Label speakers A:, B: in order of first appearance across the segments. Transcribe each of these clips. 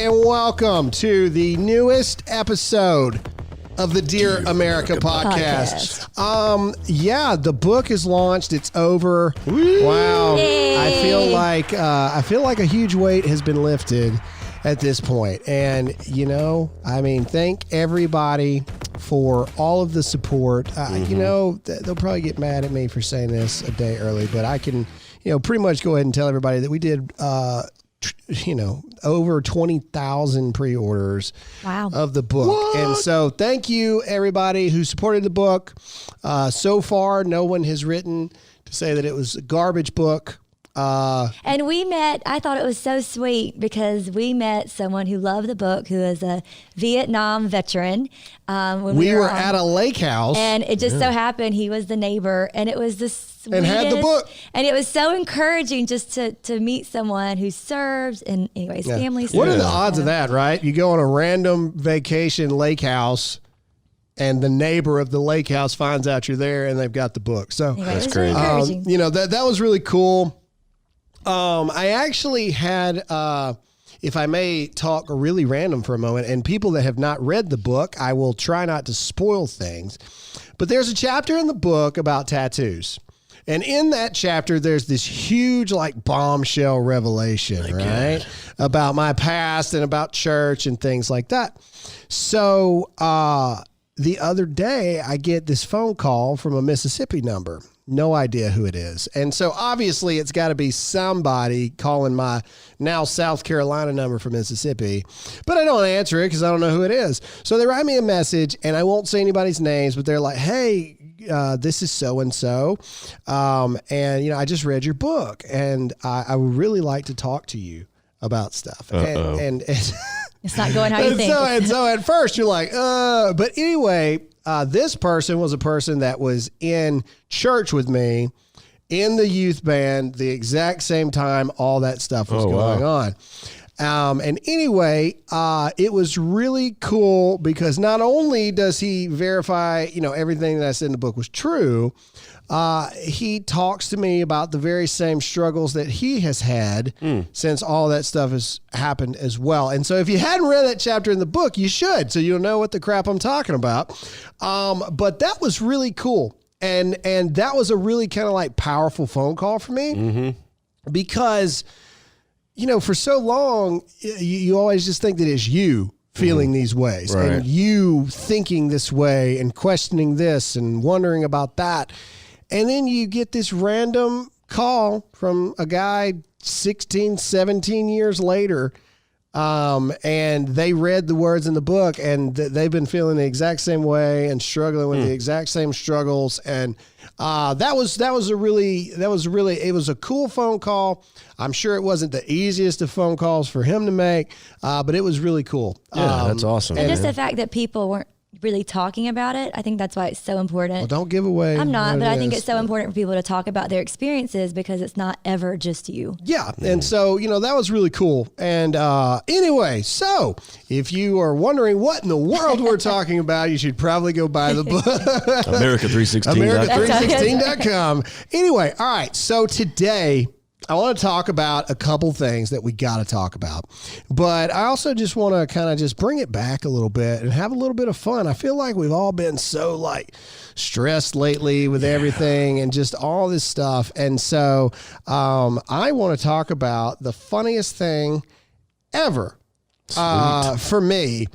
A: and welcome to the newest episode of the Dear America podcast. Yeah, the book is launched. It's over. Woo. Wow. Yay. I feel like a huge weight has been lifted at this point. And, thank everybody for all of the support. They'll probably get mad at me for saying this a day early, but I can, pretty much go ahead and tell everybody that we did, over 20,000 pre-orders of the book. What? And so thank you, everybody who supported the book. So far, no one has written to say that it was a garbage book.
B: And I thought it was so sweet because we met someone who loved the book, who is a Vietnam veteran. When we were at
A: a lake house.
B: And it just so happened he was the neighbor, and it was the sweetest.
A: And had the book.
B: And it was so encouraging just to meet someone who serves, and anyways, family serves.
A: What are the odds of that, right? You go on a random vacation lake house, and the neighbor of the lake house finds out you're there, and they've got the book. So
B: that's crazy.
A: That was really cool. I actually had, if I may talk really random for a moment, and people that have not read the book, I will try not to spoil things, but there's a chapter in the book about tattoos. And in that chapter, there's this huge bombshell revelation, right? About my past and about church and things like that. So the other day, I get this phone call from a Mississippi number. No idea who it is. And so obviously it's got to be somebody calling my now South Carolina number from Mississippi, but I don't answer it because I don't know who it is. So they write me a message, and I won't say anybody's names, but they're like, hey, this is so-and-so. And I just read your book, and I would really like to talk to you about stuff. And
B: it's not going how you think.
A: So at first you're like, but anyway, this person was a person that was in church with me in the youth band the exact same time all that stuff was going on. And anyway, it was really cool because not only does he verify, everything that I said in the book was true, he talks to me about the very same struggles that he has had since all that stuff has happened as well. And so if you hadn't read that chapter in the book, you should, so you'll know what the crap I'm talking about. But that was really cool. And that was a really kind of powerful phone call for me because, for so long, you always just think that it's you feeling these ways and you thinking this way and questioning this and wondering about that. And then you get this random call from a guy 16, 17 years later, and they read the words in the book, and they've been feeling the exact same way and struggling with the exact same struggles. And it was a cool phone call. I'm sure it wasn't the easiest of phone calls for him to make, but it was really cool.
C: Yeah, that's awesome.
B: And just the fact that people weren't really talking about it, I think that's why it's so important.
A: Well, don't give away.
B: I'm not, but I think it's so important for people to talk about their experiences because it's not ever just you.
A: Yeah. And so, that was really cool. And anyway, so if you are wondering what in the world we're talking about, you should probably go buy the book. America316.com. Anyway, all right. So today, I want to talk about a couple things that we got to talk about, but I also just want to kind of just bring it back a little bit and have a little bit of fun. I feel like we've all been so stressed lately with everything and just all this stuff. And so I want to talk about the funniest thing ever for me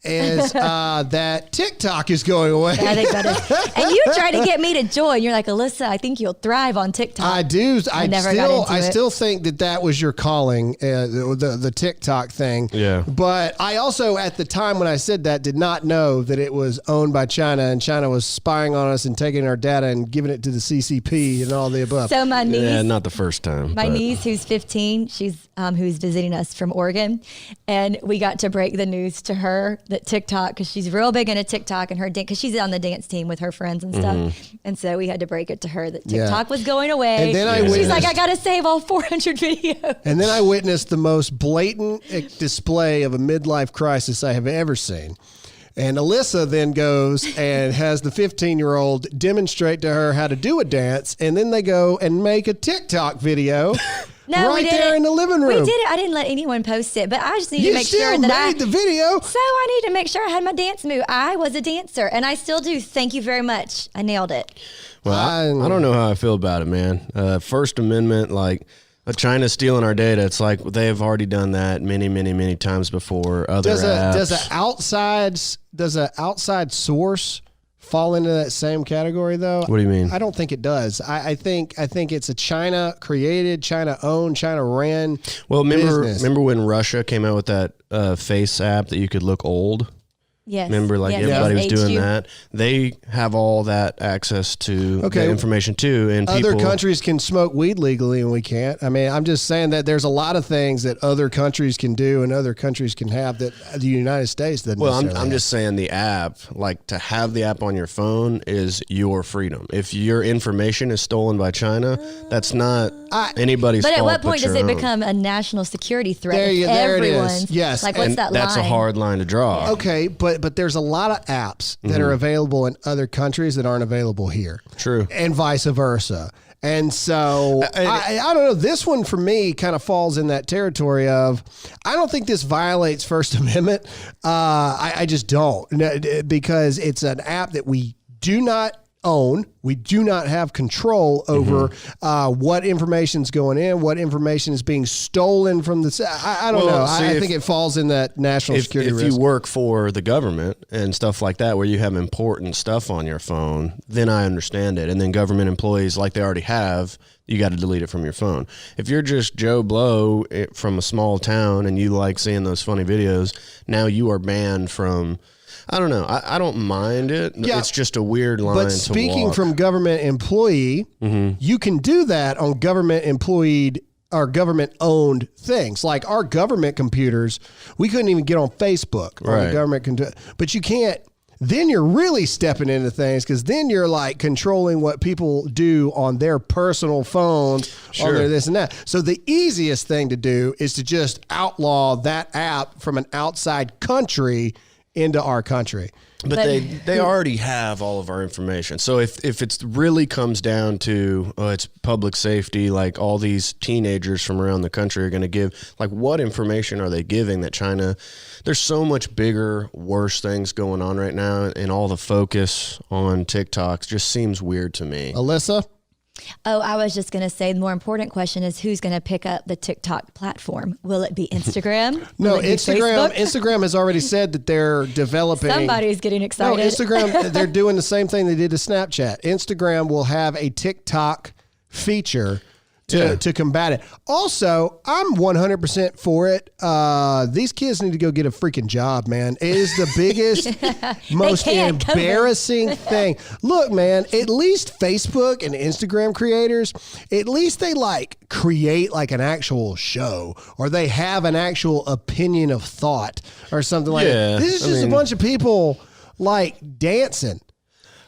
A: is that TikTok is going away.
B: I think that is. And you tried to get me to join. You're like, Alyssa, I think you'll thrive on TikTok.
A: I do. I still think that was your calling, the TikTok thing.
C: Yeah.
A: But I also, at the time when I said that, did not know that it was owned by China, and China was spying on us and taking our data and giving it to the CCP and all the above.
B: So my niece.
C: Yeah, not the first time.
B: My niece, who's 15, she's who's visiting us from Oregon, and we got to break the news to her that TikTok, because she's real big into TikTok and her because she's on the dance team with her friends and stuff, and so we had to break it to her that TikTok was going away.
A: And then
B: she's like, I gotta save all 400 videos.
A: And then I witnessed the most blatant display of a midlife crisis I have ever seen. And Alyssa then goes and has the 15-year-old demonstrate to her how to do a dance, and then they go and make a TikTok video
B: No,
A: right
B: we didn't.
A: there in the living room.
B: We did it. I didn't let anyone post it, but I just need
A: You
B: to make
A: still
B: sure that I
A: made the video.
B: So I need to make sure I had my dance move. I was a dancer, and I still do. Thank you very much. I nailed it.
C: Well, I don't know how I feel about it, man. First Amendment, like China's stealing our data. It's like they've already done that many, many, many times before. Other apps.
A: Does an outside source fall into that same category though?
C: What do you mean?
A: I don't think it does. I think it's a China created, China owned, China ran.
C: Well,
A: business.
C: remember when Russia came out with that face app that you could look old?
B: Yes.
C: Remember, like everybody was doing that. They have all that access to the information too, and
A: other countries can smoke weed legally and we can't. I mean, I'm just saying that there's a lot of things that other countries can do and other countries can have that the United States doesn't.
C: Well, I'm just saying the app, like to have the app on your phone is your freedom. If your information is stolen by China, that's not anybody's fault.
B: But at what point does it
C: own.
B: become a national security threat?
A: There it is. Yes.
B: Like, what's that line?
C: That's a hard line to draw.
A: Okay, but there's a lot of apps that are available in other countries that aren't available here.
C: True.
A: And vice versa. And so I don't know. This one for me kind of falls in that territory of I don't think this violates First Amendment. I just don't, because it's an app that we do not own. We do not have control over what information's going in, what information is being stolen from the. I don't know. I think it falls in that national security risk.
C: If you work for the government and stuff like that, where you have important stuff on your phone, then I understand it. And then government employees, like they already have, you got to delete it from your phone. If you're just Joe Blow from a small town and you like seeing those funny videos, now you are banned from. I don't know. I don't mind it. Yeah, it's just a weird line to walk. But speaking
A: from government employee, you can do that on government employed or government owned things. Like our government computers, we couldn't even get on Facebook.
C: Right.
A: On the government but you can't. Then you're really stepping into things because then you're like controlling what people do on their personal phones, on their this and that. So the easiest thing to do is to just outlaw that app from an outside country into our country.
C: But they already have all of our information. So if it really comes down to it's public safety, like all these teenagers from around the country are going to give, like what information are they giving that China, there's so much bigger, worse things going on right now, and all the focus on TikTok just seems weird to me.
A: Alyssa?
B: Oh, I was just going to say the more important question is who's going to pick up the TikTok platform? Will it be Instagram?
A: No, Instagram has already said that they're developing.
B: Somebody's getting excited.
A: No, Instagram, they're doing the same thing they did to Snapchat. Instagram will have a TikTok feature to combat it. Also, I'm 100% for it. These kids need to go get a freaking job, man. It is the biggest, most embarrassing thing. Look, man, at least Facebook and Instagram creators, at least they like create like an actual show or they have an actual opinion of thought or something like that. This is just a bunch of people like dancing.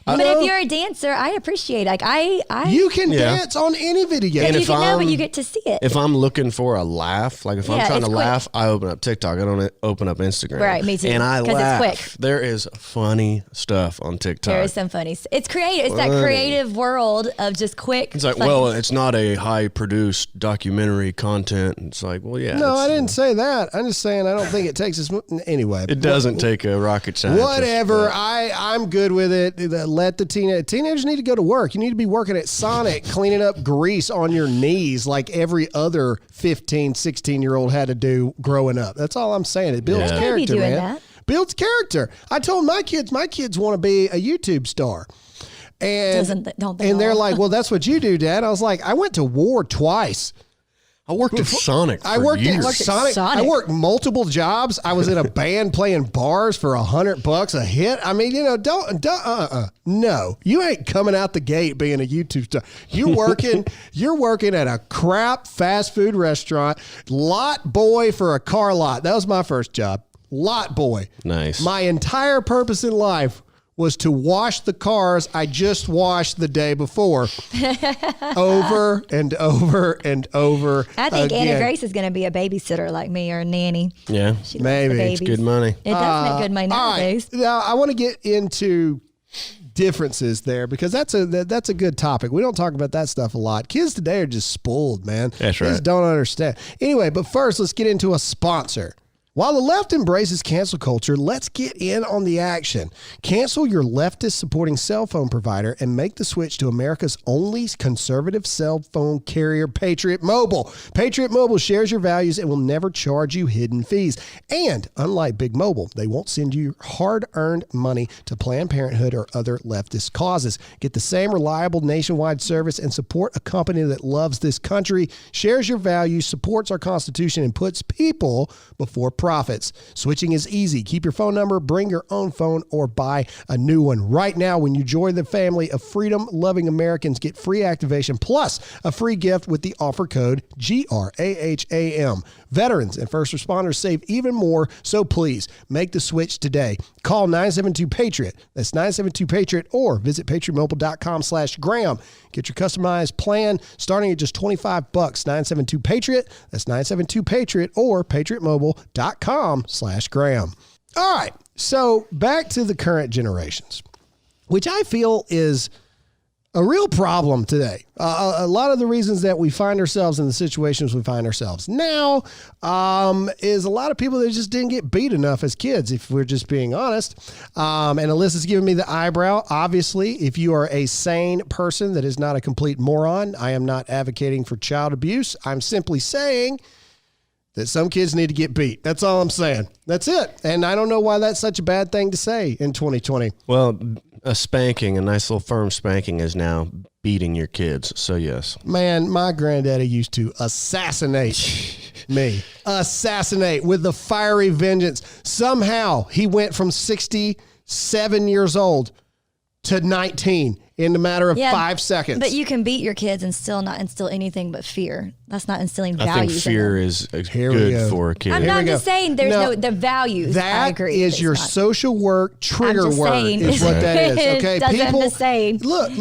B: But if you're a dancer, I appreciate it. Like
A: you can dance on any video.
B: And you can know, but you get to see it.
C: If I'm looking for a laugh, like if I'm trying to laugh, I open up TikTok. I don't open up Instagram.
B: Right, me too.
C: And I laugh.
B: It's quick.
C: There is funny stuff on TikTok.
B: There is some funny. It's creative. It's that creative world of just quick.
C: It's like, well, it's not a high-produced documentary content. It's like, well, yeah.
A: No, I didn't say that. I'm just saying I don't think it takes as much. Anyway.
C: It doesn't take a rocket scientist.
A: Whatever. I'm good with it. Let the teenagers need to go to work. You need to be working at Sonic, cleaning up grease on your knees like every other 15, 16-year-old had to do growing up. That's all I'm saying. It builds character, man. That. Builds character. I told my kids want to be a YouTube star. And they're like, well, that's what you do, Dad. I was like, I went to war twice.
C: I worked at Sonic for years.
A: At Sonic. I worked multiple jobs. I was in a band playing bars for $100 a hit. I mean, no, you ain't coming out the gate being a YouTube star. You're working at a crap fast food restaurant, lot boy for a car lot. That was my first job. Lot boy.
C: Nice.
A: My entire purpose in life was to wash the cars I just washed the day before over and over and over
B: I think again. Anna Grace is going to be a babysitter like me or a nanny.
C: Yeah,
A: maybe.
C: It's good money.
B: It does make good money nowadays.
A: Right. Now, I want to get into differences there, because that's a good topic. We don't talk about that stuff a lot. Kids today are just spoiled, man.
C: That's
A: They
C: right.
A: just don't understand. Anyway, but first, let's get into a sponsor. While the left embraces cancel culture, let's get in on the action. Cancel your leftist supporting cell phone provider and make the switch to America's only conservative cell phone carrier, Patriot Mobile. Patriot Mobile shares your values and will never charge you hidden fees. And unlike Big Mobile, they won't send you hard-earned money to Planned Parenthood or other leftist causes. Get the same reliable nationwide service and support a company that loves this country, shares your values, supports our Constitution, and puts people before profits. Switching is easy. Keep your phone number, bring your own phone, or buy a new one. Right now, when you join the family of freedom-loving Americans, get free activation plus a free gift with the offer code GRAHAM. Veterans and first responders save even more, so please make the switch today. Call 972-PATRIOT. That's 972-PATRIOT, or visit patriotmobile.com/Graham. Get your customized plan starting at just $25. 972-PATRIOT. That's 972-PATRIOT, or patriotmobile.com/Graham. All right. So back to the current generations, which I feel is a real problem today. A lot of the reasons that we find ourselves in the situations we find ourselves now is a lot of people that just didn't get beat enough as kids, if we're just being honest. And Alyssa's giving me the eyebrow. Obviously, if you are a sane person that is not a complete moron, I am not advocating for child abuse. I'm simply saying that some kids need to get beat. That's all I'm saying. That's it. And I don't know why that's such a bad thing to say in 2020.
C: Well, a spanking, a nice little firm spanking, is now beating your kids. So yes.
A: Man, my granddaddy used to assassinate me. Assassinate with the fiery vengeance. Somehow he went from 67 years old to 19 in a matter of 5 seconds.
B: But you can beat your kids and still not instill anything but fear. That's not instilling
C: I
B: values.
C: think fear is good for a kid.
B: I'm just saying there's the values. I agree.
A: That is your social work trigger word
B: saying.
A: is what that is. Okay,
B: That's what I'm
A: people,
B: just saying.
A: Look.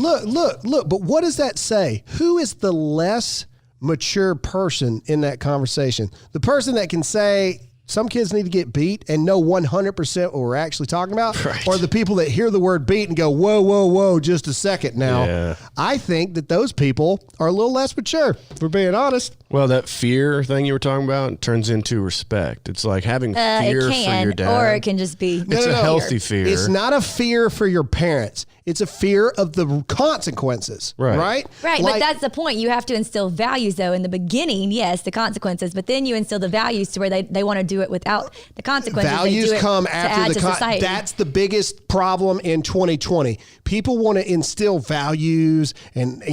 A: But what does that say? Who is the less mature person in that conversation? The person that can say some kids need to get beat and know 100% what we're actually talking about,
C: right,
A: or the people that hear the word beat and go, whoa, just a second now.
C: Yeah.
A: I think that those people are a little less mature, if we're being honest.
C: Well, that fear thing you were talking about turns into respect. It's like having fear for your dad.
B: Or it can just be
C: It's a healthy fear.
A: It's not a fear for your parents. It's a fear of the consequences. Right.
B: Right.
A: Like,
B: but that's the point. You have to instill values, though. In the beginning, yes, the consequences, but then you instill the values to where they want to do it without the consequences.
A: Values
B: they do
A: come
B: it
A: after the
B: society.
A: That's the biggest problem in 2020. People want to instill values and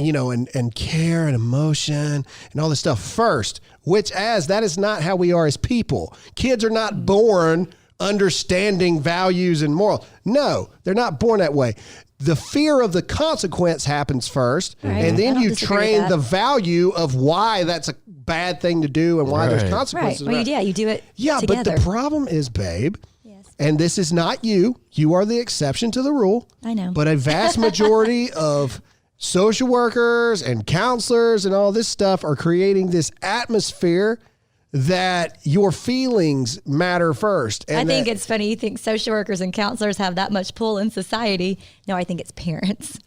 A: care and emotion and all this stuff first, that is not how we are as people. Kids are not born understanding values and morals. No, they're not born that way. The fear of the consequence happens first, and then you train the value of why that's a bad thing to do and why there's consequences.
B: Right. Well, you do it together.
A: But the problem is, babe, and this is not you. You are the exception to the rule.
B: I know.
A: But a vast majority of social workers and counselors and all this stuff are creating this atmosphere that your feelings matter first. And
B: I think it's funny. You think social workers and counselors have that much pull in society. No, I think it's parents.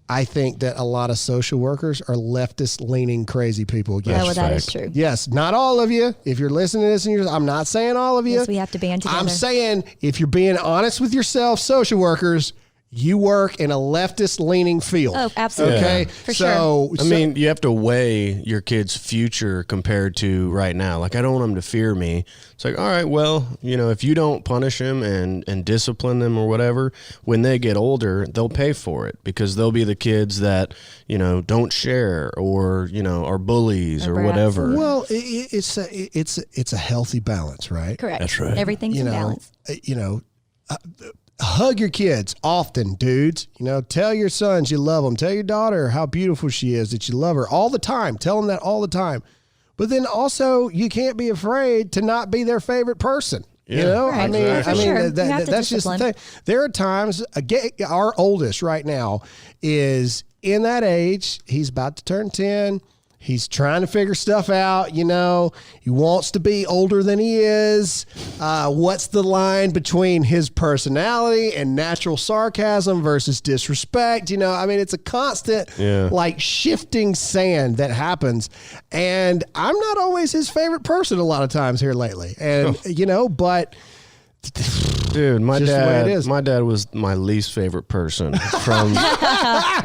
A: I think that a lot of social workers are leftist-leaning crazy people.
B: Yes. Oh, well, that is true.
A: Yes, not all of you. If you're listening to this, I'm not saying all of you.
B: Yes, we have to band together.
A: I'm saying if you're being honest with yourself, social workers, you work in a leftist-leaning field.
B: Oh, absolutely.
A: Okay,
B: For sure.
C: I mean, you have to weigh your kid's future compared to right now. Like, I don't want them to fear me. It's like, all right, well, if you don't punish them and discipline them or whatever, when they get older, they'll pay for it because they'll be the kids that, don't share or, are bullies or whatever.
A: Well, it's a healthy balance, right?
B: Correct.
C: That's right.
B: Everything's in balance.
A: Hug your kids often, dudes. Tell your sons you love them. Tell your daughter how beautiful she is, that you love her all the time. Tell them that all the time. But then also, you can't be afraid to not be their favorite person.
C: Yeah.
B: Right.
A: That's just the thing. There are times, our oldest right now is in that age. He's about to turn 10. He's trying to figure stuff out, you know. He wants to be older than he is. What's the line between his personality and natural sarcasm versus disrespect? You know, I mean, it's a constant, like, shifting sand that happens. And I'm not always his favorite person a lot of times here lately. And, you know, but...
C: Dude, my
A: Just the way it
C: dad.
A: is.
C: My dad was my least favorite person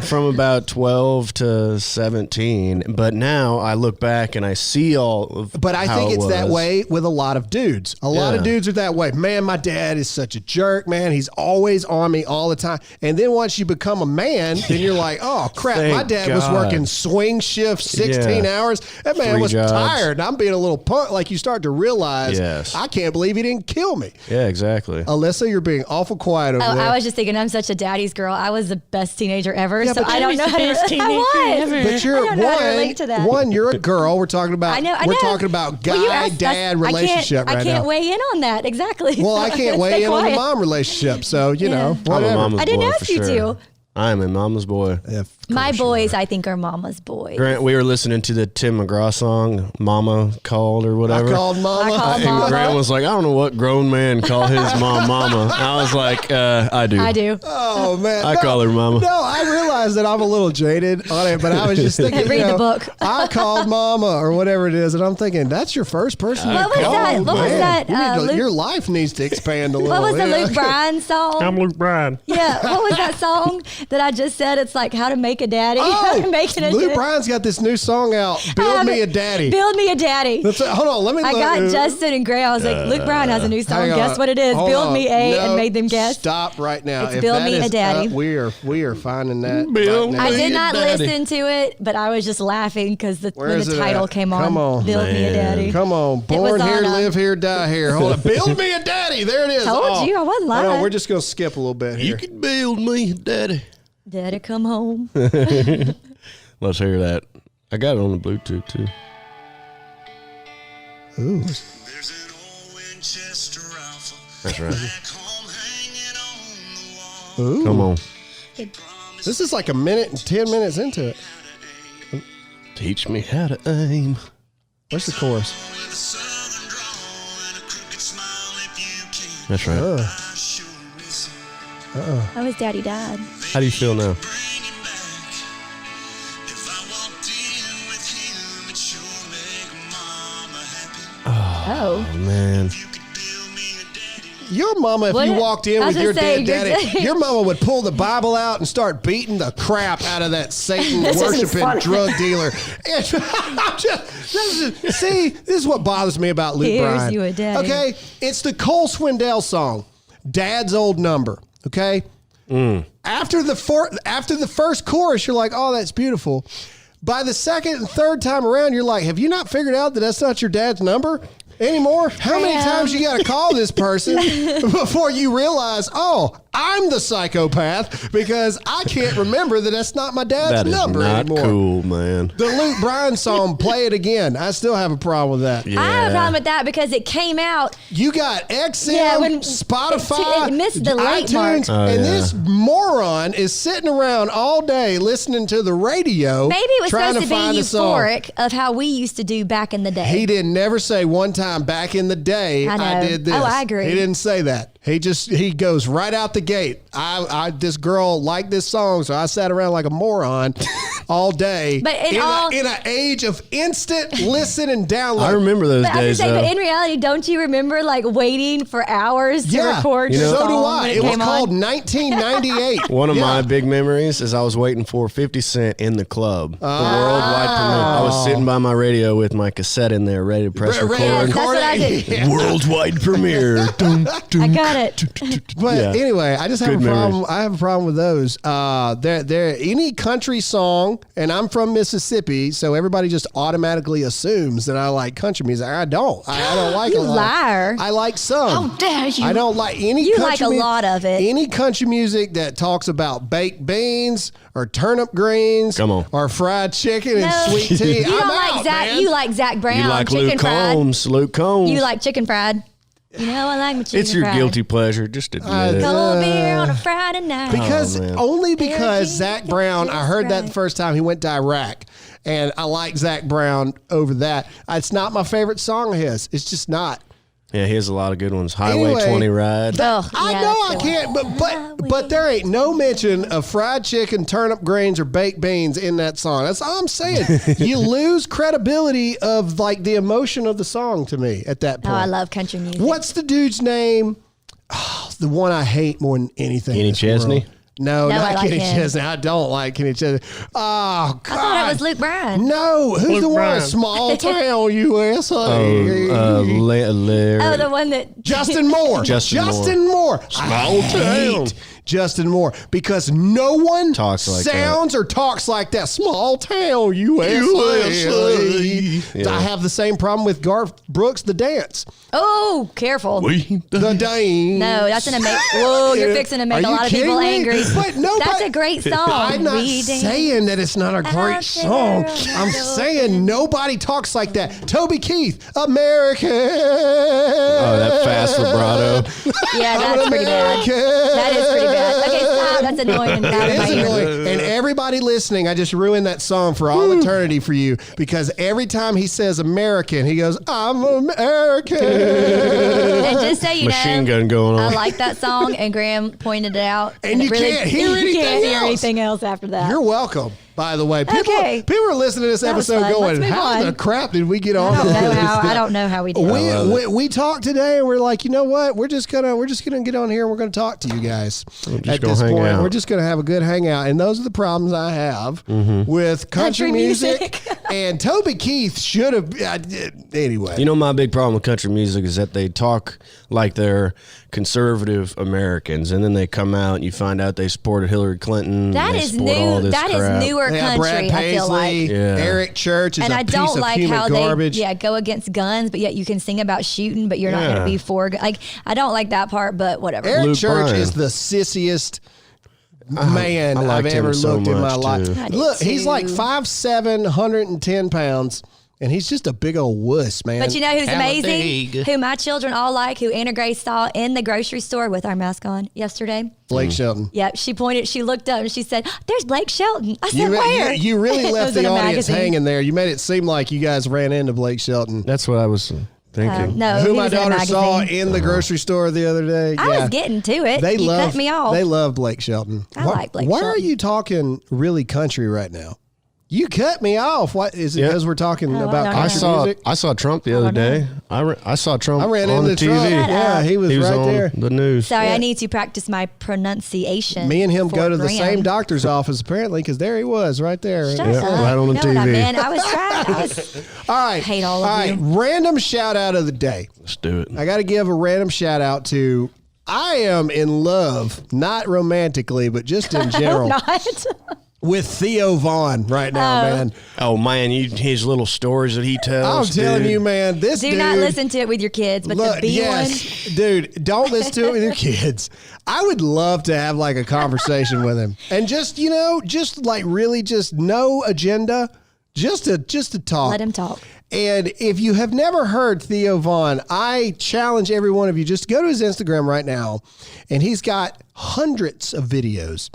C: from about 12 to 17. But now I look back and I see all of.
A: But I think it's that way with a lot of dudes. A lot of dudes are that way. Man, my dad is such a jerk, man. He's always on me all the time. And then once you become a man, then you're like, oh, crap. My dad was working swing shift 16 hours. That man
C: 3
A: was
C: jobs.
A: tired. And I'm being a little punk. Like, you start to realize, I can't believe he didn't kill me.
C: Yeah, exactly.
A: Alyssa, you're being awful quiet over there.
B: I was just thinking, I'm such a daddy's girl. I was the best teenager ever,
A: Yeah,
B: so
A: but
B: I don't know how to. I was.
A: But you're
B: I don't know how to relate to that.
A: one, you're a girl. We're talking about.
B: I know.
A: We're talking about guy-dad relationship
B: I can't weigh in on that exactly.
A: Well, I can't weigh in on the mom relationship. So you know, whatever.
C: I'm a mama's
B: I didn't
C: boy
B: ask
C: for
B: you
C: sure.
B: to.
C: I am a mama's boy.
B: My boys, I think, are mama's boys.
C: Grant, we were listening to the Tim McGraw song, Mama Called or whatever.
A: I called mama.
C: And Grant was like, I don't know what grown man call his mom mama. And I was like, I do.
B: I do.
A: Oh, man.
C: I call her mama.
A: No, I realize that I'm a little jaded on it, but I was just thinking,
B: Read the book.
A: I called mama or whatever it is, and I'm thinking, that's your first person
B: What
A: you
B: was
A: called,
B: that? What was
A: man.
B: that,
A: You need to-
B: Luke-
A: your life needs to expand a little.
B: What was the
A: you know?
B: Luke Bryan song?
C: I'm Luke Bryan.
B: Yeah, what was that song that I just said? It's like How to Make a Daddy. How to make a
A: Luke Bryan's got this new song out, Build Me a Daddy.
B: Build Me a Daddy.
A: Hold on, let me
B: I
A: look.
B: got Justin and Gray. I was like, Luke Bryan has a new song.
A: Hang
B: Guess
A: on.
B: what it is?
A: Hold
B: Build
A: on.
B: Me a
A: No,
B: and made them guess.
A: Stop right now.
B: It's
A: If
B: Build
A: that
B: Me a
A: is
B: Daddy.
A: we are finding that.
C: Build
A: right now.
B: I did not
C: Daddy.
B: listen to it, but I was just laughing because when
A: Where is
B: the
A: it
B: title
A: at?
B: came on.
A: Come on.
B: Build Me a
C: Man.
B: Daddy.
A: Come on, born
B: was
A: here,
B: on,
A: live here, die here. Hold on, build me a daddy. There it is.
B: Told you, I wasn't
A: Hold on,
B: lying.
A: we're just gonna skip a little bit
C: You
A: here.
C: can build me, Daddy.
B: Daddy, come home.
C: Let's hear that. I got it on the Bluetooth too.
A: Ooh,
D: There's an old Winchester rifle
C: That's right.
D: back home hanging on the wall.
A: ooh.
C: Come on.
A: This is like a minute and 10 minutes into it.
C: Teach me how to aim.
A: Where's the chorus?
D: With a southern drawl and a crooked smile if you can.
C: That's right.
D: I sure miss him.
B: How his daddy died.
C: How do you feel now?
D: Bring him back. If I walked in with him, it'd sure make mama happy.
B: Oh.
C: Oh, man.
D: You could build me a daddy.
A: Your mama, if
B: What
A: you
B: it-
A: walked in
B: I was
A: with your
B: gonna say,
A: dead
B: your
A: daddy,
B: dad-
A: your mama would pull the Bible out and start beating the crap out of that Satan worshiping drug dealer. See, this is what bothers me about Luke
B: Here's
A: Bryan.
B: you a daddy.
A: Okay, it's the Cole Swindell song, "Dad's Old Number." Okay, after the first chorus, you're like, "Oh, that's beautiful." By the second and third time around, you're like, "Have you not figured out that that's not your dad's number anymore? How many times you got to call this person before you realize, oh, I'm the psychopath because I can't remember that that's not my dad's
C: That is
A: number
C: not
A: anymore."
C: cool, man.
A: The Luke Bryan song, "Play It Again." I still have a problem with that.
C: Yeah.
B: I have a problem with that because it came out.
A: You got XM,
B: Yeah, when
A: Spotify,
B: it missed the late mark.
A: iTunes,
C: Oh,
A: and
C: yeah.
A: this moron is sitting around all day listening to the radio.
B: Maybe it was
A: trying
B: supposed to
A: find
B: be
A: a song.
B: euphoric of how we used to do back in the day.
A: He didn't never say one time back in the day
B: I
A: I,
B: know.
A: did this.
B: Oh, I agree.
A: He didn't say that. He goes right out the gate. This girl liked this song, so I sat around like a moron all day.
B: But
A: in an age of instant listen and download.
C: I remember those
B: But I was
C: days,
B: gonna say,
C: though.
B: but in reality, don't you remember like waiting for hours to record
C: You
B: your
C: know-
A: so
B: song
A: do
B: when
A: I. It was
B: came
A: called
B: on?
A: 1998.
C: One of
A: Yeah.
C: my big memories is I was waiting for 50 Cent in the club. The worldwide premiere. I was sitting by my radio with my cassette in there, ready to press
A: Ready to
C: record.
B: That's what I did.
A: Yeah.
C: Worldwide premiere. Dun, dun.
B: I got it.
A: But
C: Yeah.
A: anyway, I just have
C: Good
A: a problem.
C: memories.
A: I have a problem with those. There any country song, and I'm from Mississippi, so everybody just automatically assumes that I like country music. I don't. I don't like
B: You
A: a lot.
B: liar.
A: I like some.
B: How dare you.
A: I don't like any.
B: You
A: country
B: like a lot of it.
A: Any country music that talks about baked beans or turnip greens,
C: Come on.
A: or fried chicken and
B: No.
A: sweet tea.
B: You don't
A: I'm
B: like
A: out,
B: Zach.
A: man.
B: You like Zach Brown.
C: You like
B: chicken
C: Luke
B: fried.
C: Combs. Luke Combs.
B: You like chicken fried. You know I like my chicken
C: It's your
B: fried.
C: guilty pleasure. Just admit it.
B: Cold beer on a Friday night.
A: Because
C: Oh, man.
A: only because
B: Everything
A: Zach Brown, I
B: is
A: heard that the
B: right.
A: first time he went to Iraq, And I like Zach Brown over that. It's not my favorite song of his. It's just not.
C: Yeah, he has a lot of good ones. Highway
A: Anyway,
C: 20 Ride.
A: I know I can't, but there ain't no mention of fried chicken, turnip greens, or baked beans in that song. That's all I'm saying. You lose credibility of like the emotion of the song to me at that point.
B: Oh, I love country music.
A: What's the dude's name? Oh, the one I hate more than anything.
C: Kenny Chesney?
A: No, not
B: I like
A: Kenny
B: him.
A: Chesney. I don't like Kenny Chesney. Oh, God.
B: I thought it was Luke Bryan.
A: No, who's
C: Luke
A: the one?
C: Bryan.
A: Small town USA.
B: Oh, the one that
A: Justin Moore.
C: Justin
A: Moore.
C: Small
A: I hate
C: town.
A: Justin Moore because no one
C: Talks like
A: sounds or talks like that. Small town USA.
C: Yeah.
A: I have the same problem with Garth Brooks, The Dance.
B: Oh, careful.
A: The Dance.
B: No, that's an amazing. Whoa, you're fixing to make
A: Are
B: a
A: you
B: lot of people
A: kidding me?
B: angry.
A: But nobody,
B: That's a great song.
A: I'm not
B: We dance.
A: saying that it's not a great
B: Out
A: song.
B: there
A: I'm
B: on the
A: saying nobody talks like that. Toby Keith, American.
C: Oh, that fast vibrato.
B: Yeah, that's pretty bad. That is pretty bad. Okay, stop. That's annoying. Out of
A: It
B: my
A: is
B: ear.
A: annoying. And everybody listening, I just ruined that song for all eternity for you because every time he says American, he goes, I'm American.
B: And just so you
C: Machine
B: know,
C: gun going on.
B: I like that song, and Graham pointed it out.
A: And you can't hear
B: you
A: anything
B: can't hear
A: else.
B: anything else after that.
A: You're welcome, by the way. People are listening to this
B: That was
A: episode
B: fun.
A: going,
B: Let's move
A: how
B: on.
A: the crap did we get on?
B: I don't know how we did.
A: We talked today and we're like, you know what? We're just gonna get on here and we're gonna talk to you guys at this
C: hang
A: point.
C: out.
A: We're just gonna have a good hangout. And those are the problems I have with country music. And Toby Keith should have anyway.
C: You know, my big problem with country music is that they talk like they're conservative Americans, and then they come out and you find out they supported Hillary Clinton.
B: That
C: they
B: is
C: support all
B: new.
C: this
B: That
C: crap.
B: is newer
A: Yeah,
B: country.
A: Brad
B: I feel like.
A: Paisley,
C: Yeah.
A: Eric Church is
B: And
A: a
B: I
A: piece
B: don't
A: of
B: like
A: human
B: how
A: garbage.
B: they go against guns, but yet you can sing about shooting, but you're not going
C: Yeah.
B: to be for. Like, I don't like that part, but whatever.
A: Eric
C: Luke
A: Church
C: Bryan.
A: is the sissiest man
C: I
A: I've
C: liked him
A: ever
C: so
A: looked in my
C: much,
A: life.
C: too.
B: I did
A: Look, he's
B: too.
A: like 5'7", 110 pounds, and he's just a big old wuss, man.
B: But you know who's
C: Have a
B: amazing?
C: dig.
B: Who my children all like, who Anna Grace saw in the grocery store with our mask on yesterday.
A: Blake Shelton.
B: Yep, she looked up and she said, "There's Blake Shelton." I said, "Where?"
A: You really
B: It
A: left
B: was in
A: the
B: a
A: audience
B: magazine.
A: hanging there. You made it seem like you guys ran into Blake Shelton.
C: That's what I was thinking.
B: No,
A: Who
B: he
A: my
B: was in a
A: daughter saw
B: magazine.
A: in the grocery store the other day.
B: I was getting to it.
A: They
B: you
A: love
B: cut me off.
A: They love Blake Shelton.
B: I like Blake
A: Why are
B: Shelton.
A: you talking really country right now? You cut me off. What is it?
C: Yeah.
A: Because we're talking
B: Oh,
A: about
B: I don't
A: country
B: know.
A: music.
C: I saw Trump the other day. I saw Trump
A: I ran
C: on
A: into
C: the TV.
A: Trump. Yeah, he was,
C: He was
A: right
C: on
A: there.
C: the news.
B: Sorry,
A: Yeah.
B: I need to practice my pronunciation.
A: Me and him
B: for
A: go to the
B: Graham.
A: same doctor's office apparently because there he was right there.
B: Shut
C: Yeah,
B: up.
C: right on the
B: You know what I
C: TV.
B: meant? I was trying. I was,
A: All right.
B: Hate all of
A: right.
B: you.
A: Random shout out of the day.
C: Let's do it.
A: I got to give a random shout out to. I am in love, not romantically, but just in general,
B: not.
A: with Theo Vaughn right now, man.
C: Oh man, his little stories that he
A: I'm
C: tells.
A: telling
C: dude.
A: you, man, this
B: Do
A: dude.
B: not listen to it with your kids, but the B one.
A: dude, don't listen to it with your kids. I would love to have like a conversation with him and just, just like really just no agenda, just to talk.
B: Let him talk.
A: And if you have never heard Theo Vaughn, I challenge every one of you just go to his Instagram right now, and he's got hundreds of videos,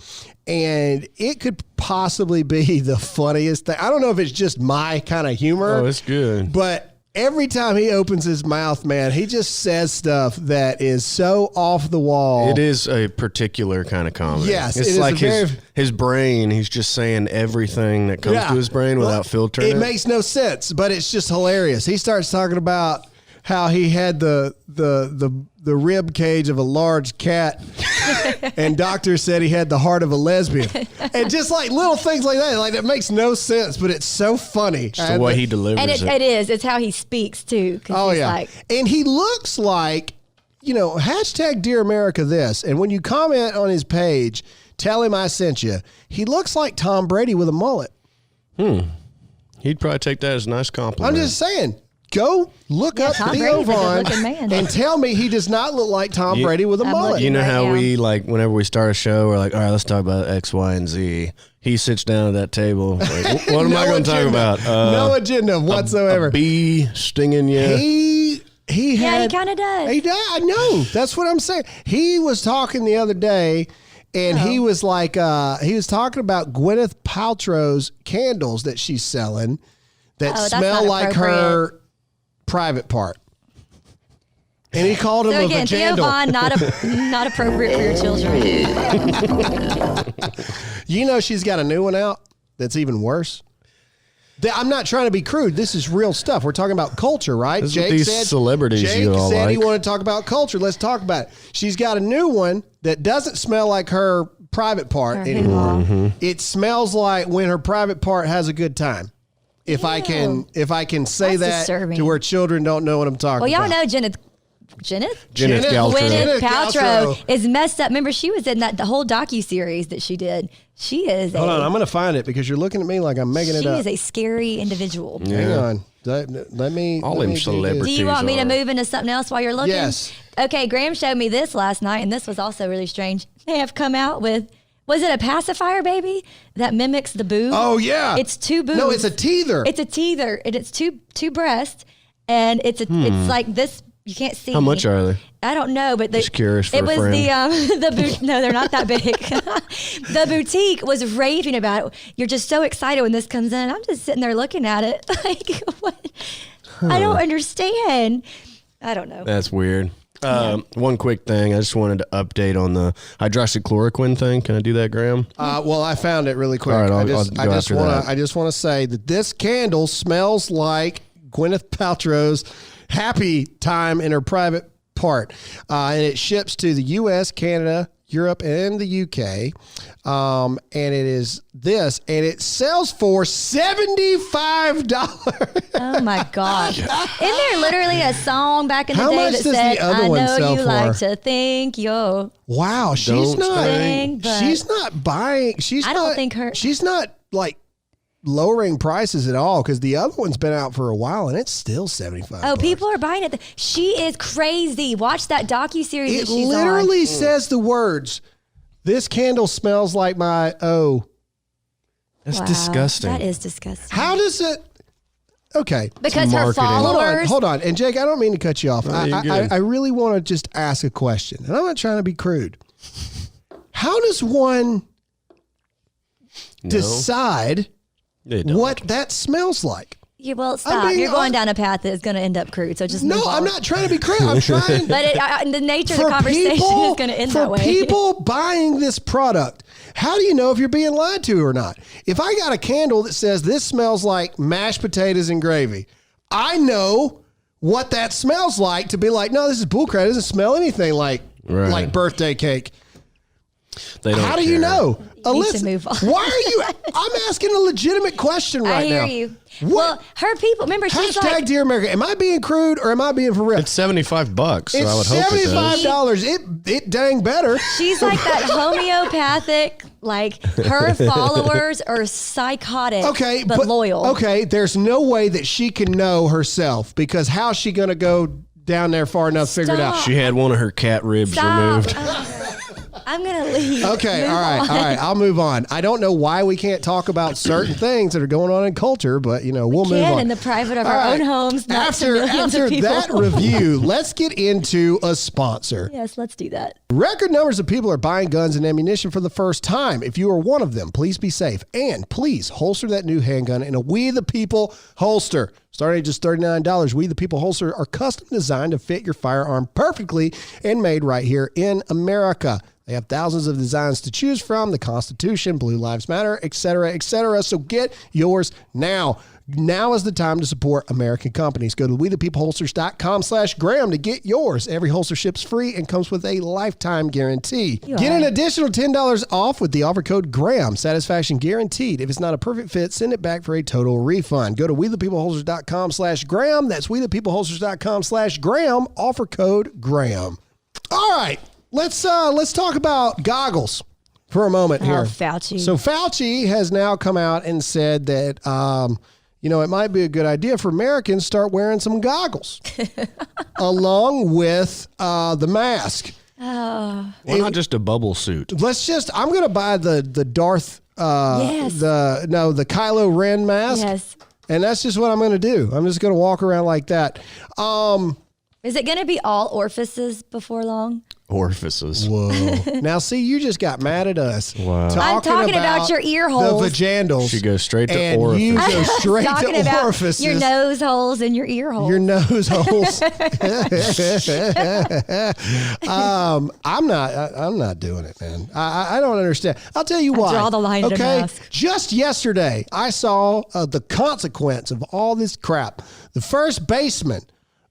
A: and it could possibly be the funniest thing. I don't know if it's just my kind of humor.
C: Oh, it's good.
A: But every time he opens his mouth, man, he just says stuff that is so off the wall.
C: It is a particular kind of comedy.
A: Yes,
C: it's
A: it is
C: like
A: a
C: his brain. He's just saying everything that comes to his brain without filtering
A: It makes no sense, but it's just hilarious. He starts talking about how he had the rib cage of a large cat, and doctors said he had the heart of a lesbian, and just like little things like that. Like it makes no sense, but it's so funny.
C: Just the way he delivers
B: And
C: it.
B: it is. It's how he speaks too. 'Cause
A: Oh
B: he's
A: yeah,
B: like,
A: and he looks like hashtag Dear America this, and when you comment on his page, tell him I sent you. He looks like Tom Brady with a mullet.
C: He'd probably take that as a nice compliment.
A: I'm just saying. Go look up
B: Tom
A: Theo
B: Brady's a
A: Vaughn
B: good-looking man.
A: and tell me he does not look like Tom Brady with a
B: I'm
A: mullet.
B: looking
C: You know
B: right
C: how
B: now.
C: we like whenever we start a show, we're like, all right, let's talk about X, Y, and Z. He sits down at that table. Like, what am I going to talk
A: agenda.
C: about?
A: No agenda whatsoever.
C: A bee stinging you.
A: He
B: yeah,
A: had.
B: he kind of does.
A: He does. I know. That's what I'm saying. He was talking the other day, And he was like, he was talking about Gwyneth Paltrow's candles that she's selling that smell like her private part. And he called him a
B: again, Theo
A: vagandal.
B: Von, not appropriate for your children.
A: You know she's got a new one out that's even worse. I'm not trying to be crude. This is real stuff. We're talking about culture, right?
C: This is what these celebrities
A: Jake
C: you all
A: said he
C: like.
A: wanted to talk about culture. Let's talk about it. She's got a new one that doesn't smell like her private part anymore.
C: Mm-hmm.
A: It smells like when her private part has a good time. If I can say
B: That's
A: that
B: disturbing.
A: to where children don't know what I'm talking
B: Well,
A: about.
B: y'all know Gwyneth
C: Gwyneth Paltrow.
B: Gwyneth
A: Paltrow.
B: Paltrow is messed up. Remember, she was in the whole docu-series that she did. She is
A: Hold on, I'm going to find it because you're looking at me like I'm making it
B: she
A: up.
B: is a scary individual.
A: Hang on. Let me.
C: All
A: let
C: them
A: me do this.
C: celebrities.
B: Do you want me to
C: are-
B: move into something else while you're looking?
A: Yes.
B: Okay, Graham showed me this last night, and this was also really strange. They have come out with, was it a pacifier, baby, that mimics the boob?
A: Oh, yeah.
B: It's two boobs.
A: No, it's a teether.
B: It's a teether, and it's two breasts, and it's like this. You can't see.
C: How much are they?
B: I don't know, but
C: Just curious for
B: it
C: a
B: was
C: friend.
B: no, they're not that big. The boutique was raving about it. You're just so excited when this comes in. I'm just sitting there looking at it like, what? I don't understand. I don't know.
C: That's weird. One quick thing. I just wanted to update on the hydroxychloroquine thing. Can I do that, Graham?
A: Well, I found it really quick.
C: All right,
A: I
C: I'll
A: just
C: go after that.
A: I just want to say that this candle smells like Gwyneth Paltrow's happy time in her private part, and it ships to the U.S., Canada, Europe, and the U.K. And it is this, and it sells for $75.
B: Oh my gosh. Isn't there literally a song back in the
A: How
B: day
A: much
B: that
A: does the
B: said,
A: other
B: I
A: one
B: know
A: sell
B: you like
A: for?
B: to think yo.
A: Wow,
C: Don't
B: sing, but
A: she's not buying.
B: I don't think her-
A: She's not like lowering prices at all because the other one's been out for a while and it's still $75.
B: Oh, people are buying it. She is crazy. Watch that docuseries
A: It
B: that she's
A: literally says the words, "This candle smells like my
C: That's
B: on. Wow,
C: disgusting.
B: That is disgusting.
A: How does it? Okay.
B: Because her
C: marketing.
B: followers.
A: Hold on. And Jake, I don't mean to cut you off.
C: No, you're good.
A: I really want to just ask a question. And I'm not trying to be crude. How does one decide
C: They don't.
A: what that smells like?
B: Yeah, well, stop.
A: being
B: You're going
A: hon-
B: down a path that is going to end up crude. So just
A: No,
B: move on.
A: I'm not trying to be crude. I'm trying.
B: But the nature of the conversation is going to end that way.
A: For people buying this product, how do you know if you're being lied to or not? If I got a candle that says this smells like mashed potatoes and gravy, I know what that smells like to be like, no, this is bullcrap. It doesn't smell anything like birthday cake.
C: They don't
A: How do you
C: care.
A: know?
B: need to move on.
A: Why are you? I'm asking a legitimate question right now.
B: I hear you.
A: What?
B: Well, her people, remember, she's
A: Hashtag
B: like,
A: Dear America. Am I being crude or am I being for real?
C: It's $75, so I would
A: It's
C: hope it does.
A: $75. It dang better.
B: she's like that homeopathic, like her followers are psychotic,
A: Okay,
B: but loyal.
A: Okay, there's no way that she can know herself because how's she going to go down there far enough to figure it out?
B: Stop.
C: She had one of her cat ribs
B: Stop.
C: removed.
B: I'm going to leave.
A: Okay,
B: Move
A: all right. I'll move on. I don't know why we can't talk about certain things that are going on in culture, but we'll move on.
B: In the private of
A: All
B: our
A: right.
B: own homes, not to millions
A: After
B: of people.
A: that review, let's get into a sponsor.
B: Yes, let's do that.
A: Record numbers of people are buying guns and ammunition for the first time. If you are one of them, please be safe. And please holster that new handgun in a We the People holster. Starting at just $39, We the People holster are custom designed to fit your firearm perfectly and made right here in America. They have thousands of designs to choose from, the Constitution, Blue Lives Matter, etc., etc. So get yours now. Now is the time to support American companies. Go to WeThePeopleHolsters.com/Graham to get yours. Every holster ships free and comes with a lifetime guarantee.
B: You
A: Get
B: are.
A: an additional $10 off with the offer code Graham. Satisfaction guaranteed. If it's not a perfect fit, send it back for a total refund. Go to WeThePeopleHolsters.com/Graham. That's WeThePeopleHolsters.com/Graham. Offer code Graham. All right, let's talk about goggles for a moment here.
B: Fauci.
A: So Fauci has now come out and said that it might be a good idea for Americans to start wearing some goggles along with the mask.
B: Oh,
C: Why not just a bubble suit?
A: I'm going to buy the Darth,
B: Yes.
A: the Kylo Ren mask.
B: yes.
A: And that's just what I'm going to do. I'm just going to walk around like that.
B: Is it going to be all orifices before long?
C: orifices.
A: Whoa. Now, see, you just got mad at us.
C: Wow.
B: I'm talking about your ear holes.
A: The vagindles.
C: She goes straight to
A: and
C: orifices.
A: you go straight
B: Talking
A: to
B: about
A: orifices.
B: your nose holes and your ear holes.
A: Your nose holes. I'm not doing it, man. I don't understand. I'll tell you why.
B: draw the line at a mask.
A: Just yesterday, I saw the consequence of all this crap. The first baseman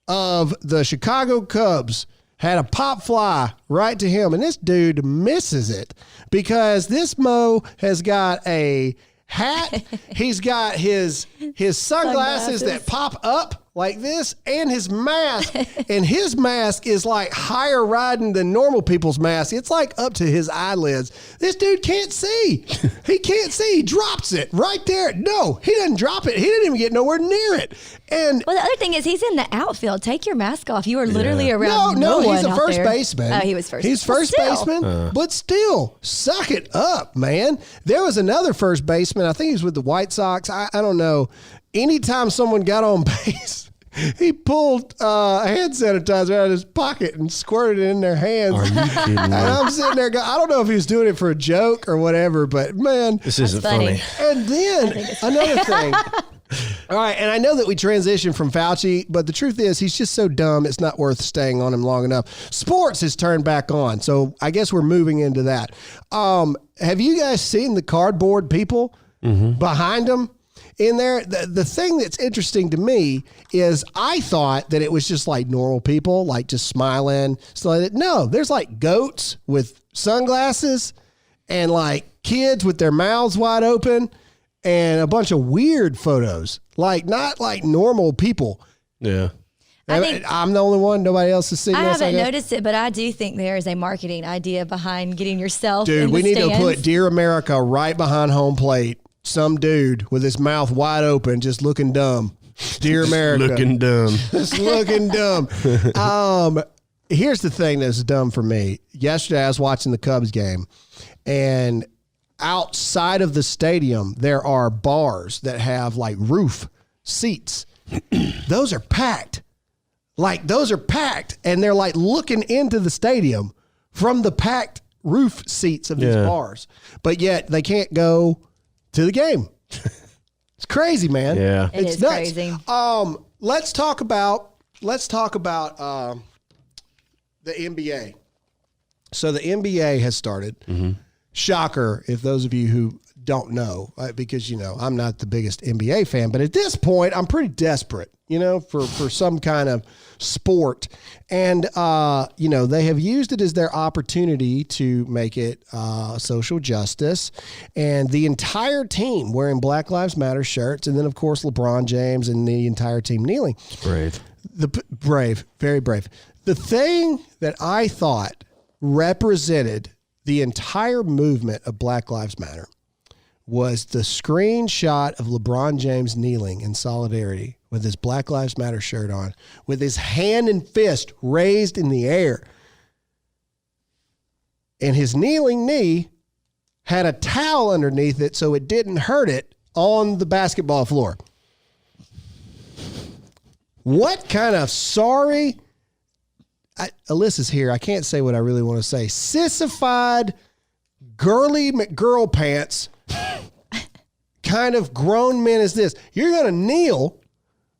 A: of the Chicago Cubs had a pop fly right to him, and this dude misses it because this Mo has got a hat. He's got his sunglasses that pop up like this, and his mask. And his mask is like higher riding than normal people's mask. It's like up to his eyelids. This dude can't see. He can't see. He drops it right there. No, he doesn't drop it. He didn't even get nowhere near it. And
B: well, the other thing is he's in the outfield. Take your mask off. You are literally around
A: no,
B: one
A: he's a
B: out
A: first
B: there.
A: baseman.
B: Oh, he was first.
A: He's first baseman, but still, suck it up, man. There was another first baseman. I think he was with the White Sox. I don't know. Anytime someone got on base, he pulled hand sanitizer out of his pocket and squirted it in their hands.
C: Are you kidding me?
A: And I'm sitting there going, I don't know if he was doing it for a joke or whatever, but man.
C: This isn't
B: funny.
C: funny.
A: And then another thing. All right, and I know that we transitioned from Fauci, but the truth is he's just so dumb it's not worth staying on him long enough. Sports has turned back on, so I guess we're moving into that. Have you guys seen the cardboard people behind them in there? The thing that's interesting to me is I thought that it was just like normal people, like just smiling. So no, there's like goats with sunglasses and like kids with their mouths wide open. And a bunch of weird photos, like not like normal people.
C: Yeah.
B: I think
A: I'm the only one. Nobody else has seen
B: I
A: this.
B: haven't noticed it, but I do think there is a marketing idea behind getting yourself.
A: Dude,
B: in
A: we
B: the
A: need to
B: stands.
A: put Dear America right behind home plate. Some dude with his mouth wide open, just looking dumb. Dear America.
C: Looking dumb.
A: Just looking dumb. Here's the thing that's dumb for me. Yesterday, I was watching the Cubs game, and outside of the stadium, there are bars that have like roof seats. Those are packed. Like those are packed, and they're like looking into the stadium from the packed roof seats of these bars. But yet they can't go to the game. It's crazy, man.
C: Yeah.
B: It
A: It's
B: is
A: nuts.
B: crazy.
A: Let's talk about the NBA. So the NBA has started. Shocker, if those of you who don't know, because, I'm not the biggest NBA fan, but at this point, I'm pretty desperate, for some kind of sport. And, they have used it as their opportunity to make it social justice. And the entire team wearing Black Lives Matter shirts. And then, of course, LeBron James and the entire team kneeling.
C: Brave.
A: Brave, very brave. The thing that I thought represented the entire movement of Black Lives Matter was the screenshot of LeBron James kneeling in solidarity with his Black Lives Matter shirt on, with his hand and fist raised in the air. And his kneeling knee had a towel underneath it so it didn't hurt it on the basketball floor. What kind of sorry... Alyssa's here. I can't say what I really want to say. Sissified, girly McGirl pants kind of grown men is this. You're going to kneel,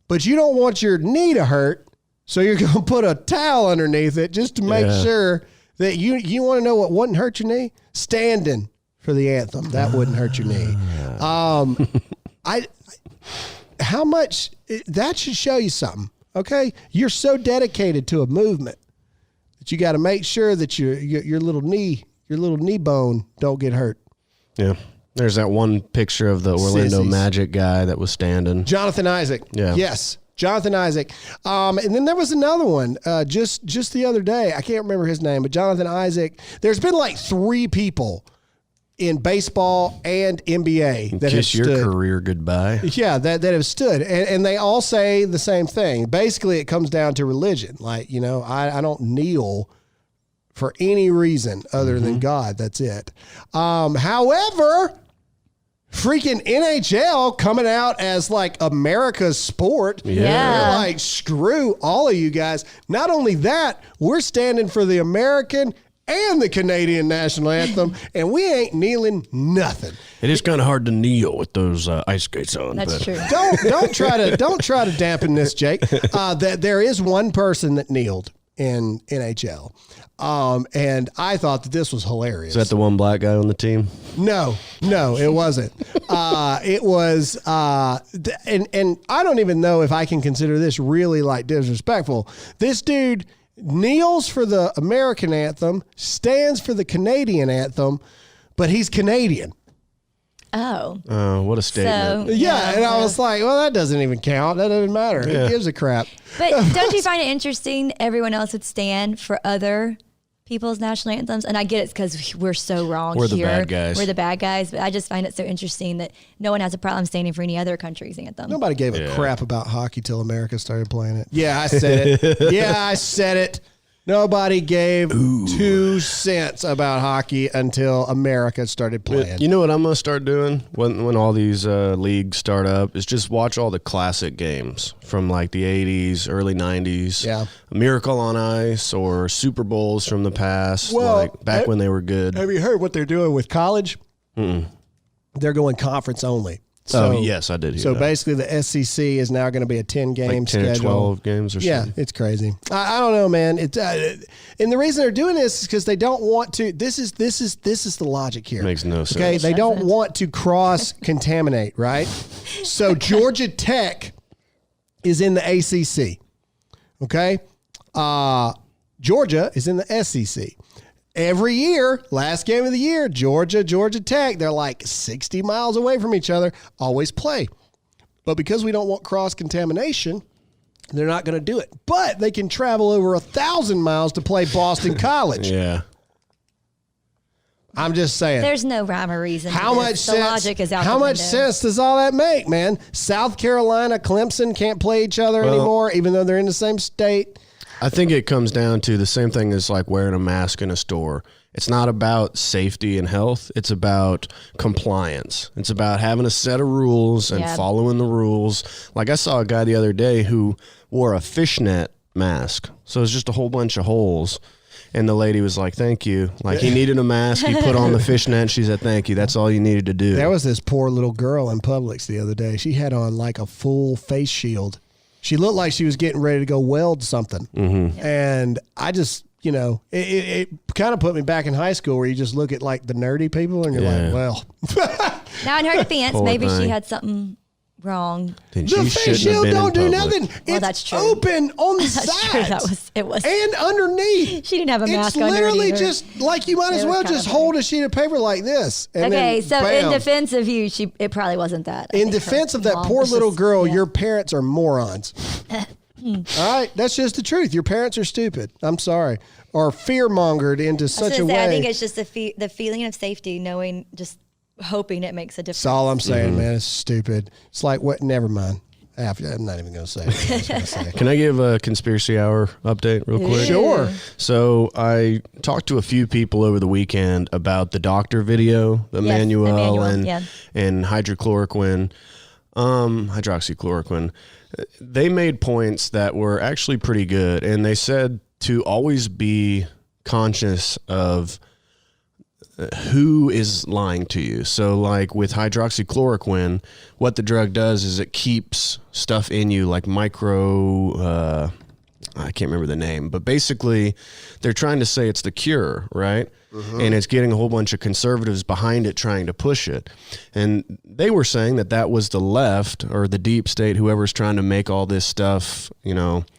A: but you don't want your knee to hurt, so you're going to put a towel underneath it just to make sure that you want to know what wouldn't hurt your knee? Standing for the anthem. That wouldn't hurt your knee. How much that should show you something. Okay, you're so dedicated to a movement that you got to make sure that your little knee bone don't get hurt.
C: Yeah. There's that one picture of the Orlando
A: Sissies.
C: Magic guy that was standing.
A: Jonathan Isaac.
C: Yeah.
A: Yes, Jonathan Isaac. And then there was another one just the other day. I can't remember his name, but Jonathan Isaac. There's been like 3 people in baseball and NBA that
C: Kiss
A: have
C: your
A: stood.
C: career goodbye.
A: Yeah, that have stood. And they all say the same thing. Basically, it comes down to religion. Like, I don't kneel for any reason other than God. That's it. However, freaking NHL coming out as like America's sport.
B: Yeah.
A: They're like, screw all of you guys. Not only that, we're standing for the American and the Canadian national anthem, and we ain't kneeling nothing.
C: It is kind of hard to kneel with those ice skates on.
B: That's
C: but.
B: true.
A: Don't try to dampen this, Jake. That there is one person that kneeled in NHL. And I thought that this was hilarious.
C: Is that the one black guy on the team?
A: No, it wasn't. It was, and I don't even know if I can consider this really like disrespectful. This dude kneels for the American anthem, stands for the Canadian anthem, but he's Canadian.
B: Oh.
C: What a statement.
B: So,
A: Yeah, and I was like, well, that doesn't even count. That doesn't matter.
C: Yeah.
A: Who gives a crap?
B: But don't you find it interesting everyone else would stand for other people's national anthems? And I get it's because we're so wrong
C: We're the
B: here.
C: bad guys.
B: We're the bad guys. But I just find it so interesting that no one has a problem standing for any other country's anthem.
A: Nobody gave a
C: Yeah.
A: crap about hockey till America started playing it. Yeah, I said it. Yeah, I said it. Nobody gave 2 cents about hockey until America started playing.
C: You know what I'm going to start doing when all these leagues start up is just watch all the classic games from like the 80s, early 90s.
A: Yeah.
C: Miracle on Ice or Super Bowls from the past,
A: Well,
C: like back when they were good.
A: Have you heard what they're doing with college? They're going conference only.
C: Oh, yes, I did hear
A: So
C: that.
A: basically the SEC is now going to be a 10-game
C: Like 10 or
A: schedule.
C: 12 games or
A: Yeah,
C: something.
A: it's crazy. I don't know, man. It's and the reason they're doing this is because they don't want to. This is the logic here.
C: Makes no sense.
A: Okay, they
B: It
A: don't
B: doesn't.
A: want to cross contaminate, right? So Georgia Tech is in the ACC. Okay, Georgia is in the SEC. Every year, last game of the year, Georgia Tech, they're like 60 miles away from each other, always play. But because we don't want cross-contamination, they're not going to do it. But they can travel over 1,000 miles to play Boston College.
C: Yeah.
A: I'm just saying.
B: There's no rhyme or reason. to
A: How
B: this.
A: much
B: the
A: sense?
B: logic is out
A: How
B: the
A: much
B: window.
A: sense does all that make, man? South Carolina, Clemson can't play each other anymore, even though they're in the same state.
C: I think it comes down to the same thing as like wearing a mask in a store. It's not about safety and health. It's about compliance. It's about having a set of rules and
B: Yeah.
C: following the rules. Like I saw a guy the other day who wore a fishnet mask. So it's just a whole bunch of holes. And the lady was like, thank you. Like he needed a mask. He put on the fishnet. She said, thank you. That's all you needed to do.
A: There was this poor little girl in Publix the other day. She had on like a full face shield. She looked like she was getting ready to go weld something. Mm-hmm. And I just, it kind of put me back in high school where you just look at like the nerdy people and you're
C: Yeah.
A: like, well,
B: Now, in her defense,
C: Poor
B: maybe she
C: thing.
B: had something wrong.
C: Then
A: the
C: she
A: face
C: shouldn't have
A: shield
C: been
A: don't
C: in
A: do
C: public.
A: nothing.
B: Well,
A: It's
B: that's true.
A: open on the
B: That's true.
A: sides.
B: It was.
A: And underneath.
B: She didn't have a mask
A: It's
B: under it
A: literally
B: either.
A: just like you might as
B: It was
A: well
B: kind
A: just
B: of
A: hold a sheet of paper like this. And
B: Okay,
A: then,
B: so
A: bam.
B: in defense of you, it probably wasn't that. I
A: In
B: think her
A: defense of that
B: mom
A: poor
B: was
A: little
B: just-
A: girl,
B: yeah.
A: your parents are morons. All right, that's just the truth. Your parents are stupid. I'm sorry, or fear mongered into
B: I was
A: such a
B: gonna say,
A: way.
B: I think it's just the feeling of safety, knowing, just hoping it makes a difference.
A: That's all I'm saying,
C: Mm-hmm.
A: man. It's stupid. It's like what? Never mind. I'm not even going to say what I was gonna say.
C: Can I give a conspiracy hour update real quick?
A: Sure.
C: So I talked to a few people over the weekend about the doctor video, Emmanuel and
B: yeah.
C: and hydroxychloroquine. They made points that were actually pretty good, and they said to always be conscious of who is lying to you. So like with hydroxychloroquine, what the drug does is it keeps stuff in you like I can't remember the name, but basically they're trying to say it's the cure, right? And it's getting a whole bunch of conservatives behind it trying to push it. And they were saying that was the left or the deep state, whoever's trying to make all this stuff,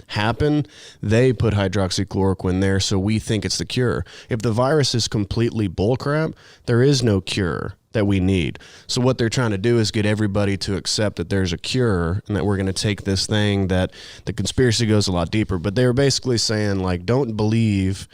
C: happen. They put hydroxychloroquine there, so we think it's the cure. If the virus is completely bullcrap, there is no cure that we need. So what they're trying to do is get everybody to accept that there's a cure and that we're going to take this thing, that the conspiracy goes a lot deeper. But they were basically saying, like, don't believe,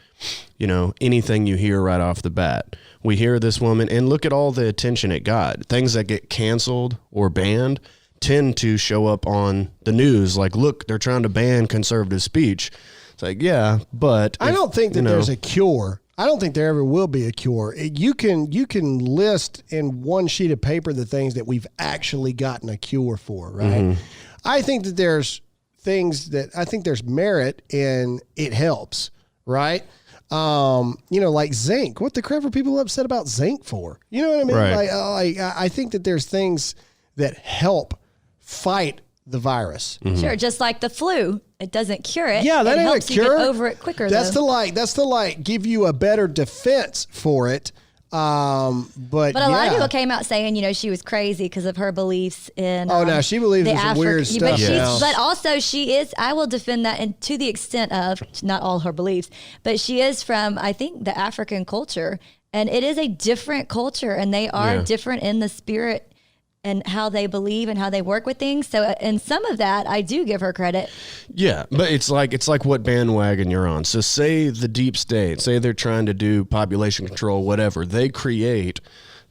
C: anything you hear right off the bat. We hear this woman, and look at all the attention it got. Things that get canceled or banned tend to show up on the news. Like, look, they're trying to ban conservative speech. It's like, yeah, but
A: I don't think that there's a cure. I don't think there ever will be a cure. You can list in one sheet of paper the things that we've actually gotten a cure for, right? I think that there's merit in it helps, right? Like zinc. What the crap are people upset about zinc for? You know what I mean?
C: Right.
A: I think that there's things that help fight the virus.
B: Sure, just like the flu, it doesn't cure it.
A: Yeah, that
B: it
A: ain't a
B: helps
A: cure.
B: you get over it quicker.
A: That's
B: though.
A: to like give you a better defense for it. But
B: a lot of people came out saying, she was crazy because of her beliefs in.
A: No, she believes in some weird stuff.
B: But also she is. I will defend that, and to the extent of not all her beliefs, but she is from, I think, the African culture, and it is a different culture, and they are different in the spirit and how they believe and how they work with things. So, and some of that, I do give her credit.
C: Yeah, but it's like what bandwagon you're on. So say the deep state, say they're trying to do population control, whatever. They create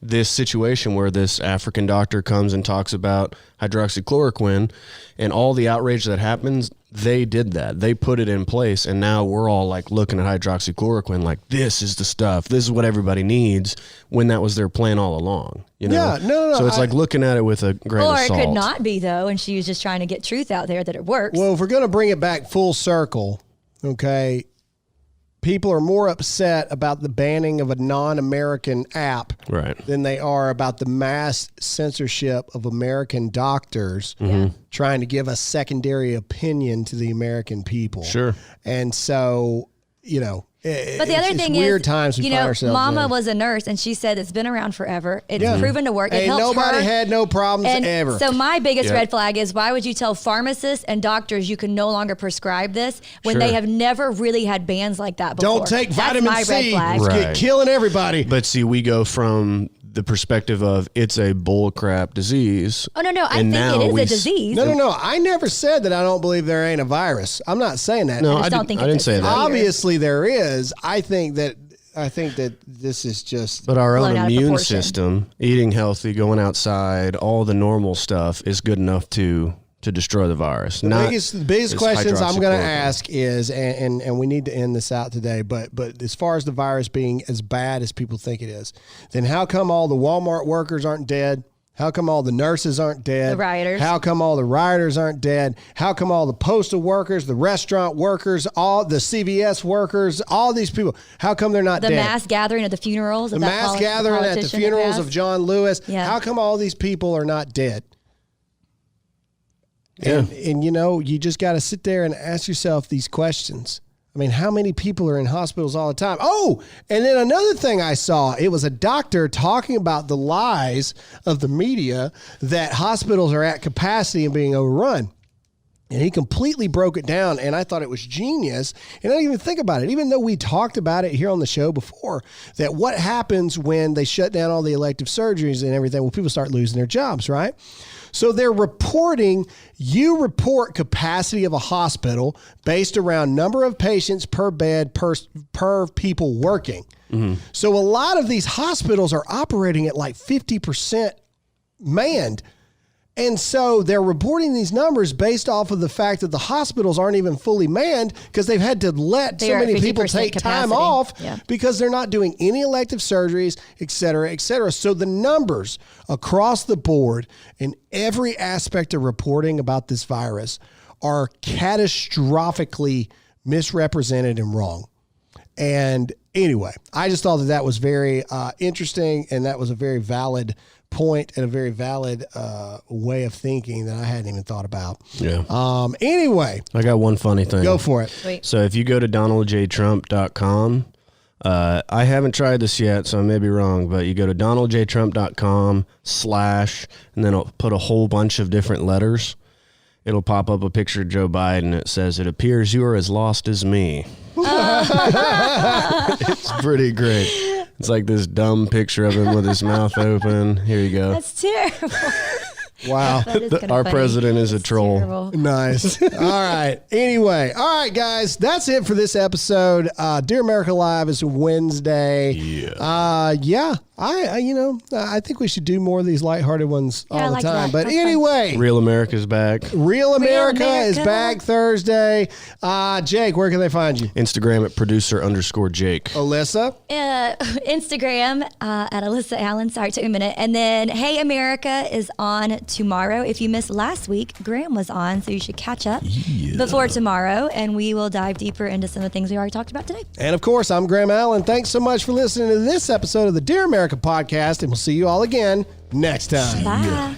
C: this situation where this African doctor comes and talks about hydroxychloroquine, and all the outrage that happens, they did that. They put it in place, and now we're all like looking at hydroxychloroquine like this is the stuff. This is what everybody needs, when that was their plan all along.
A: Yeah, no.
C: So it's like looking at it with a grain of salt.
B: Or it could not be, though, and she was just trying to get truth out there that it works.
A: Well, if we're going to bring it back full circle, okay, people are more upset about the banning of a non-American app than they are about the mass censorship of American doctors trying to give a secondary opinion to the American people.
C: Sure.
A: And so,
B: but the other thing
A: weird
B: is,
A: times we find ourselves
B: Mama
A: in.
B: was a nurse, and she said it's been around forever. It's proven to work. It
A: Ain't
B: helps
A: nobody
B: her.
A: had no problems
B: And
A: ever.
B: So my biggest red flag is, why would you tell pharmacists and doctors you can no longer prescribe this when they have never really had bans like that before?
A: Don't take
B: That's
A: vitamin
B: my
A: C.
B: red flag.
A: It's
C: Right.
A: killing everybody.
C: But see, we go from the perspective of it's a bullcrap disease.
B: Oh, no. I think it is a disease.
A: No. I never said that I don't believe there ain't a virus. I'm not saying that.
C: No,
B: I just
C: I
B: don't think
C: didn't
B: it's
C: say that.
B: severe.
A: Obviously there is. I think that this is just.
C: But our own
B: blown out of
C: immune
B: proportion.
C: system, eating healthy, going outside, all the normal stuff is good enough to destroy the virus.
A: The biggest questions I'm going to
C: hydroxychloroquine.
A: ask is, and we need to end this out today, but as far as the virus being as bad as people think it is, then how come all the Walmart workers aren't dead? How come all the nurses aren't dead?
B: The rioters.
A: How come all the rioters aren't dead? How come all the postal workers, the restaurant workers, all the CVS workers, all these people, how come they're not
B: The
A: dead?
B: mass gathering at the funerals.
A: The mass gathering at the funerals of John Lewis.
B: Yeah.
A: How come all these people are not dead?
C: Yeah.
A: And you just got to sit there and ask yourself these questions. I mean, how many people are in hospitals all the time? Oh, and then another thing I saw, it was a doctor talking about the lies of the media that hospitals are at capacity and being overrun. And he completely broke it down, and I thought it was genius. And I didn't even think about it, even though we talked about it here on the show before, that what happens when they shut down all the elective surgeries and everything, well, people start losing their jobs, right? So they're reporting, you report capacity of a hospital based around number of patients per bed per people working. So a lot of these hospitals are operating at like 50% manned. And so they're reporting these numbers based off of the fact that the hospitals aren't even fully manned because they've had to let so many people take time off because they're not doing any elective surgeries, et cetera, et cetera. So the numbers across the board in every aspect of reporting about this virus are catastrophically misrepresented and wrong. And anyway, I just thought that was very interesting, and that was a very valid point and a very valid way of thinking that I hadn't even thought about.
C: Yeah.
A: Anyway,
C: I got one funny thing.
A: go for it.
B: Wait.
C: So if you go to donaldjtrump.com, I haven't tried this yet, so I may be wrong, but you go to donaldjtrump.com / and then it'll put a whole bunch of different letters. It'll pop up a picture of Joe Biden. It says, "It appears you are as lost as me." It's pretty great. It's like this dumb picture of him with his mouth open. Here you go.
B: That's terrible.
A: Wow.
B: That is kinda
C: Our
B: funny.
C: president is a
B: That's
C: troll.
B: terrible.
A: Nice. All right. Anyway, all right, guys, that's it for this episode. Dear America Live is Wednesday. Yeah. I think we should do more of these lighthearted ones
B: Yeah, I
A: all the
B: like
A: time.
B: that.
A: But
B: That's fun.
A: anyway,
C: Real America's back.
A: Real America is
B: America.
A: back Thursday. Jake, where can they find you?
C: Instagram at producer_Jake.
A: Alyssa.
B: Instagram at Alyssa Allen. Sorry, it took me a minute. And then Hey America is on tomorrow. If you missed last week, Graham was on, so you should catch up before tomorrow, and we will dive deeper into some of the things we already talked about today.
A: And of course, I'm Graham Allen. Thanks so much for listening to this episode of the Dear America podcast, and we'll see you all again next time.
B: Bye.